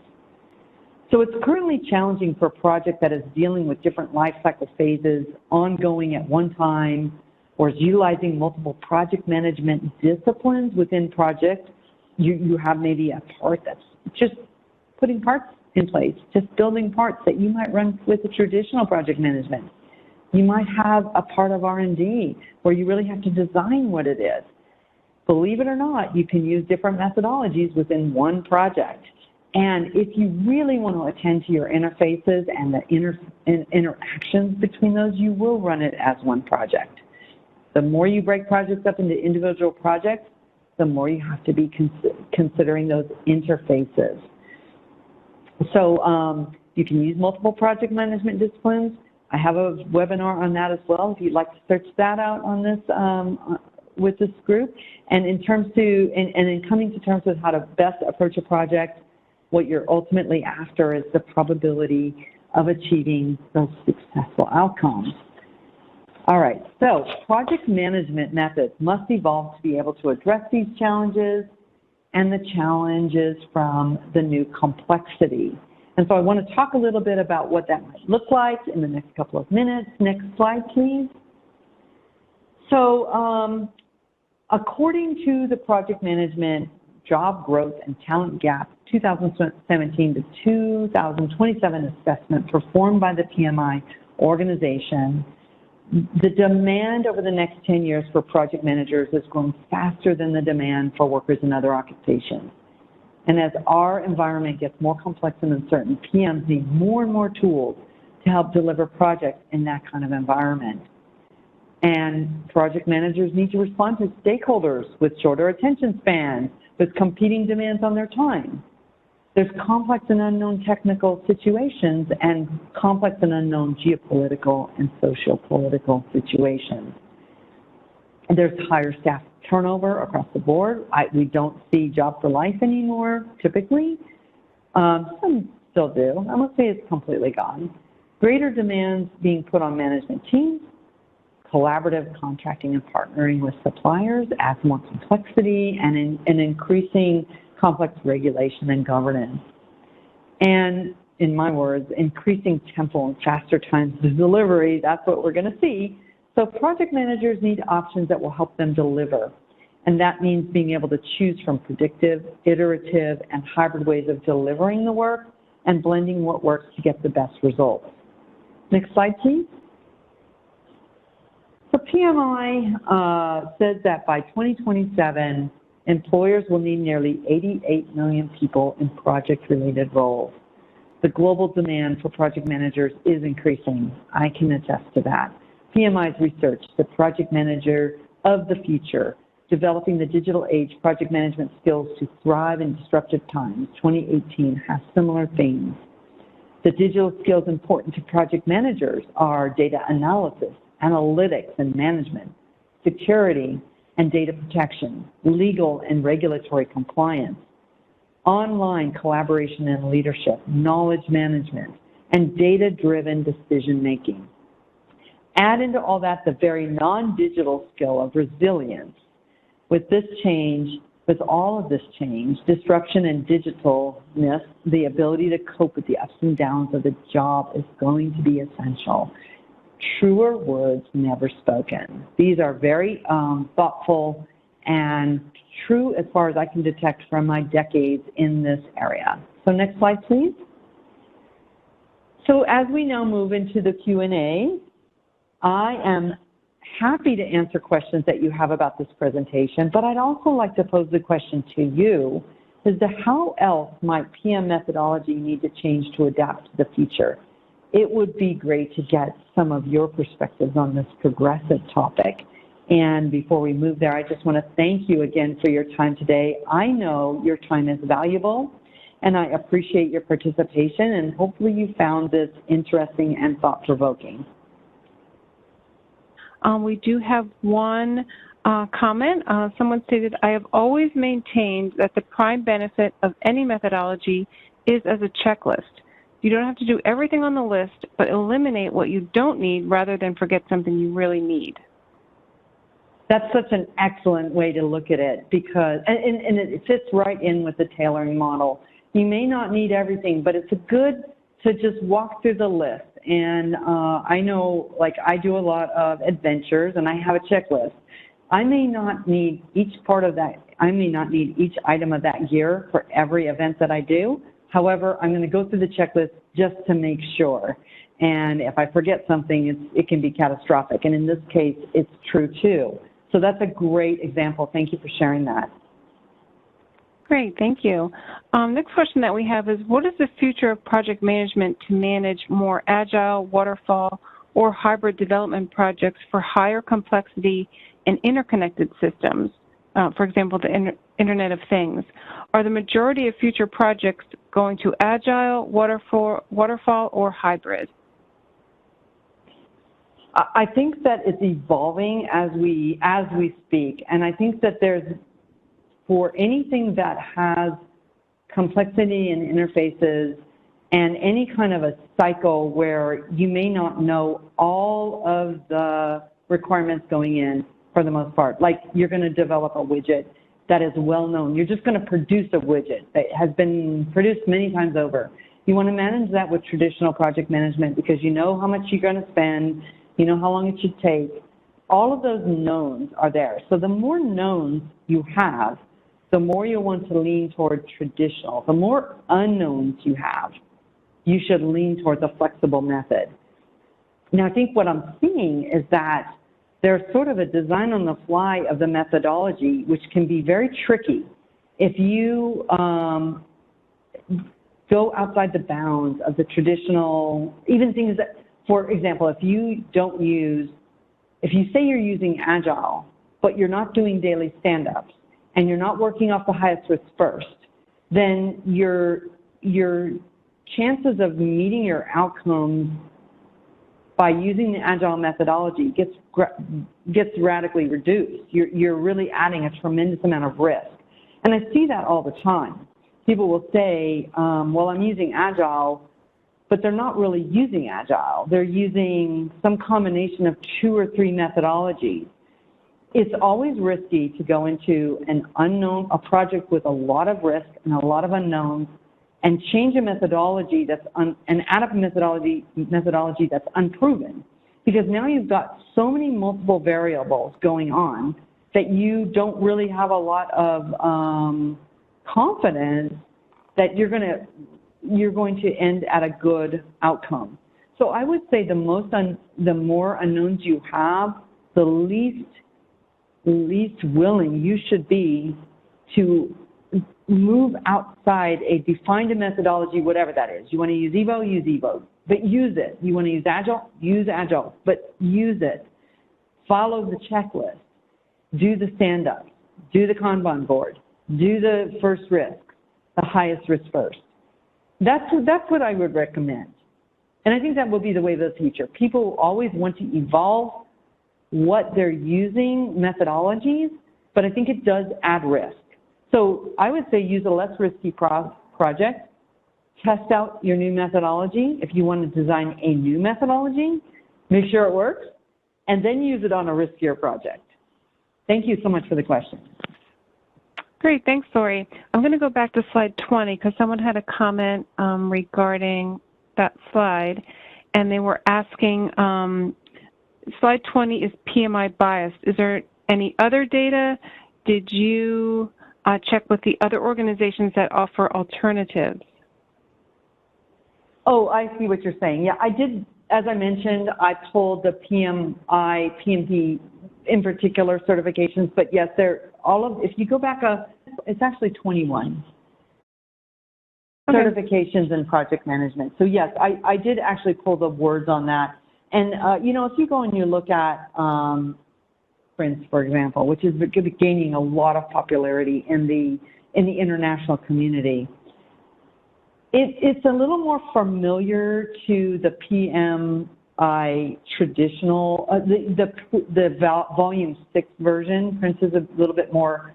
So it's currently challenging for a project that is dealing with different life cycle phases, ongoing at one time, or is utilizing multiple project management disciplines within project. You have maybe a part that's just putting parts in place, just building parts that you might run with the traditional project management. You might have a part of R&D where you really have to design what it is. Believe it or not, you can use different methodologies within one project. And if you really want to attend to your interfaces and the interactions between those, you will run it as one project. The more you break projects up into individual projects, the more you have to be considering those interfaces. So you can use multiple project management disciplines. I have a webinar on that as well if you'd like to search that out on this with this group. And in coming to terms with how to best approach a project, what you're ultimately after is the probability of achieving those successful outcomes. All right, so project management methods must evolve to be able to address these challenges and the challenges from the new complexity. And so I want to talk a little bit about what that might look like in the next couple of minutes. Next slide, please. So according to the Project Management Job Growth and Talent Gap 2017 to 2027 assessment performed by the PMI organization, the demand over the next 10 years for project managers is growing faster than the demand for workers in other occupations. And as our environment gets more complex and uncertain, PMs need more and more tools to help deliver projects in that kind of environment. And project managers need to respond to stakeholders with shorter attention spans, with competing demands on their time. There's complex and unknown technical situations and complex and unknown geopolitical and socio-political situations. And there's higher staff turnover across the board. We don't see job for life anymore, typically. Some still do. I won't say it's completely gone. Greater demands being put on management teams. Collaborative contracting and partnering with suppliers adds more complexity and increasing complex regulation and governance. And in my words, increasing tempo and faster times to delivery, that's what we're going to see. So project managers need options that will help them deliver. And that means being able to choose from predictive, iterative, and hybrid ways of delivering the work and blending what works to get the best results. Next slide, please. So PMI says that by 2027, employers will need nearly 88 million people in project-related roles. The global demand for project managers is increasing. I can attest to that. PMI's research, the project manager of the future, developing the digital age project management skills to thrive in disruptive times, 2018, has similar themes. The digital skills important to project managers are data analysis, analytics and management, security and data protection, legal and regulatory compliance, online collaboration and leadership, knowledge management, and data-driven decision-making. Add into all that the very non-digital skill of resilience. With this change, with all of this change, disruption and digitalness, the ability to cope with the ups and downs of the job is going to be essential. Truer words never spoken. These are very thoughtful and true as far as I can detect from my decades in this area. So next slide, please. So as we now move into the Q&A, I am happy to answer questions that you have about this presentation, but I'd also like to pose the question to you as to how else might PM methodology need to change to adapt to the future? it would be great to get some of your perspectives on this progressive topic. And before we move there, I just want to thank you again for your time today. I know your time is valuable, and I appreciate your participation, and hopefully you found this interesting and thought-provoking. We do have one comment. Someone stated, I have always maintained that the prime benefit of any methodology is as a checklist. You don't have to do everything on the list, but eliminate what you don't need rather than forget something you really need. That's such an excellent way to look at it, because, and it fits right in with the tailoring model. You may not need everything, but it's good to just walk through the list. And I know, like, I do a lot of adventures, and I have a checklist. I may not need each part of that. I may not need each item of that gear for every event that I do. However, I'm going to go through the checklist just to make sure. And if I forget something, it can be catastrophic. And in this case, it's true too. So that's a great example. Thank you for sharing that. Great, thank you. Next question that we have is, what is the future of project management to manage more agile, waterfall, or hybrid development projects for higher complexity and interconnected systems? For example, the Internet of Things. Are the majority of future projects going to agile, waterfall, or hybrid? I think that it's evolving as we speak, and I think that for anything that has complexity and interfaces and any kind of a cycle where you may not know all of the requirements going in for the most part, like you're going to develop a widget that is well known. You're just going to produce a widget that has been produced many times over. You want to manage that with traditional project management because you know how much you're going to spend, you know how long it should take. All of those knowns are there. So the more knowns you have, the more you want to lean toward traditional. The more unknowns you have, you should lean towards a flexible method. Now, I think what I'm seeing is that there's sort of a design on the fly of the methodology, which can be very tricky. If you go outside the bounds of the traditional, even things that, for example, if you say you're using Agile, but you're not doing daily stand-ups, and you're not working off the highest risk first, then your chances of meeting your outcomes by using the Agile methodology gets radically reduced. You're really adding a tremendous amount of risk. And I see that all the time. People will say, well, I'm using Agile, but they're not really using Agile. They're using some combination of 2 or 3 methodologies. It's always risky to go into a project with a lot of risk and a lot of unknowns and change a methodology and add up a methodology that's unproven. Because now you've got so many multiple variables going on that you don't really have a lot of confidence that you're going to end at a good outcome. So I would say the more unknowns you have, the least willing you should be to move outside a defined methodology, whatever that is. You want to use EVO, but use it. You want to use Agile, but use it. Follow the checklist. Do the stand-ups. Do the Kanban board. Do the first risk, the highest risk first. That's what I would recommend. And I think that will be the way of the future. People always want to evolve what they're using methodologies, but I think it does add risk. So I would say use a less risky project, test out your new methodology. If you want to design a new methodology, make sure it works, and then use it on a riskier project. Thank you so much for the question. Great, thanks, Lory. I'm going to go back to slide 20 because someone had a comment regarding that slide, and they were asking, slide 20 is PMI biased. Is there any other data? Did you check with the other organizations that offer alternatives? Oh, I see what you're saying. Yeah, I did. As I mentioned, I pulled the PMP in particular certifications, but yes, they're all of. If you go back it's actually 21. certifications in project management. So yes, I did actually pull the words on that. And, you know, if you go and you look at Prince, for example, which is gaining a lot of popularity in the international community, it's a little more familiar to the PMI traditional, the volume 6 version. Prince is a little bit more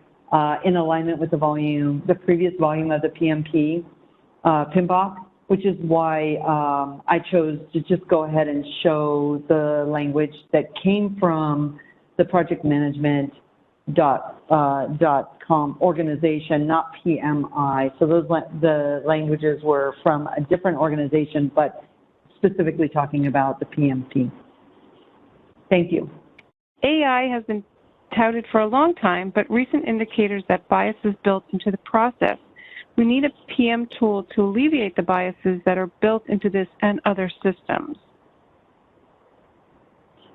in alignment with the previous volume of the PMBOK, which is why I chose to just go ahead and show the language that came from the project management.com organization, not PMI. So the languages were from a different organization, but specifically talking about the PMP. Thank you. AI has been touted for a long time, but recent indicators that bias is built into the process. We need a PM tool to alleviate the biases that are built into this and other systems.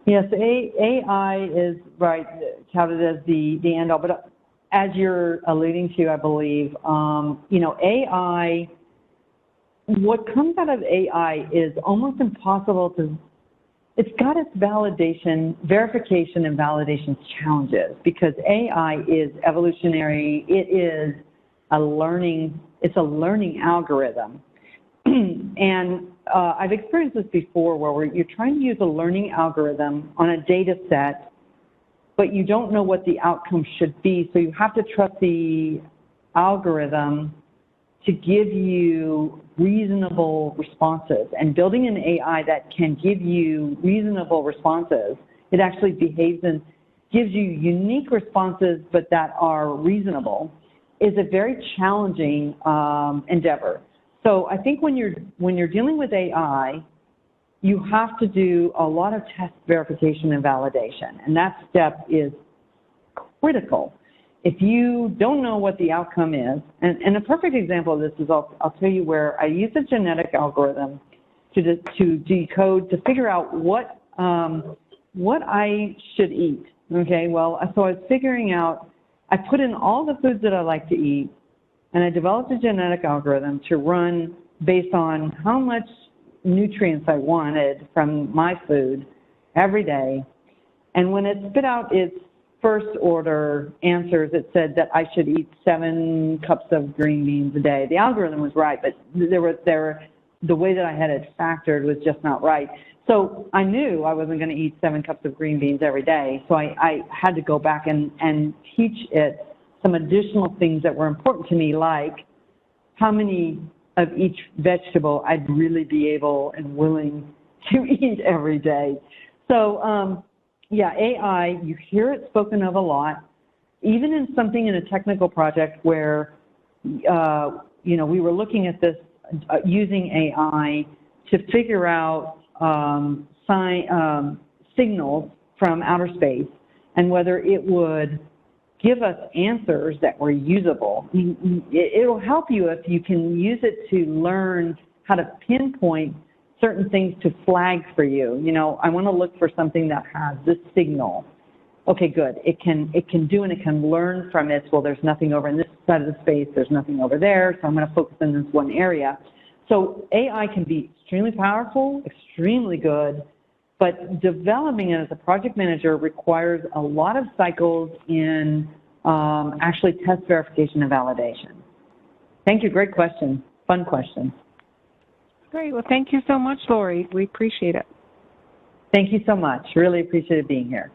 Yes, AI is right, touted as the end all, but as you're alluding to, I believe, you know, AI, what comes out of AI is almost impossible to, it's got its verification and validation challenges because AI is evolutionary. It is it's a learning algorithm. And I've experienced this before where you're trying to use a learning algorithm on a data set, but you don't know what the outcome should be. So you have to trust the algorithm to give you reasonable responses. And building an AI that can give you reasonable responses, it actually behaves and gives you unique responses, but that are reasonable, is a very challenging endeavor. So I think when you're dealing with AI, you have to do a lot of test verification and validation, and that step is critical. If you don't know what the outcome is, and a perfect example of this is I'll tell you where I use a genetic algorithm to decode, to figure out what I should eat. Okay, well, so I was figuring out, I put in all the foods that I like to eat, and I developed a genetic algorithm to run based on how much nutrients I wanted from my food every day. And when it spit out its first order answers, it said that I should eat 7 cups of green beans a day. The algorithm was right, but the way that I had it factored was just not right. So I knew I wasn't going to eat 7 cups of green beans every day. So I had to go back and teach it some additional things that were important to me, like how many of each vegetable I'd really be able and willing to eat every day. So yeah, AI, you hear it spoken of a lot, even in something in a technical project where, you know, we were looking at this using AI to figure out signals from outer space and whether it would give us answers that were usable. I mean, it'll help you if you can use it to learn how to pinpoint certain things to flag for you. You know, I want to look for something that has this signal. Okay, good. It can do and it can learn from it. Well, there's nothing over in this side of the space. There's nothing over there. So I'm going to focus in this one area. So AI can be extremely powerful, extremely good, but developing it as a project manager requires a lot of cycles in actually test verification and validation. Thank you. Great question. Fun question. Great. Well, thank you so much, Lory. We appreciate it. Thank you so much. Really appreciated being here.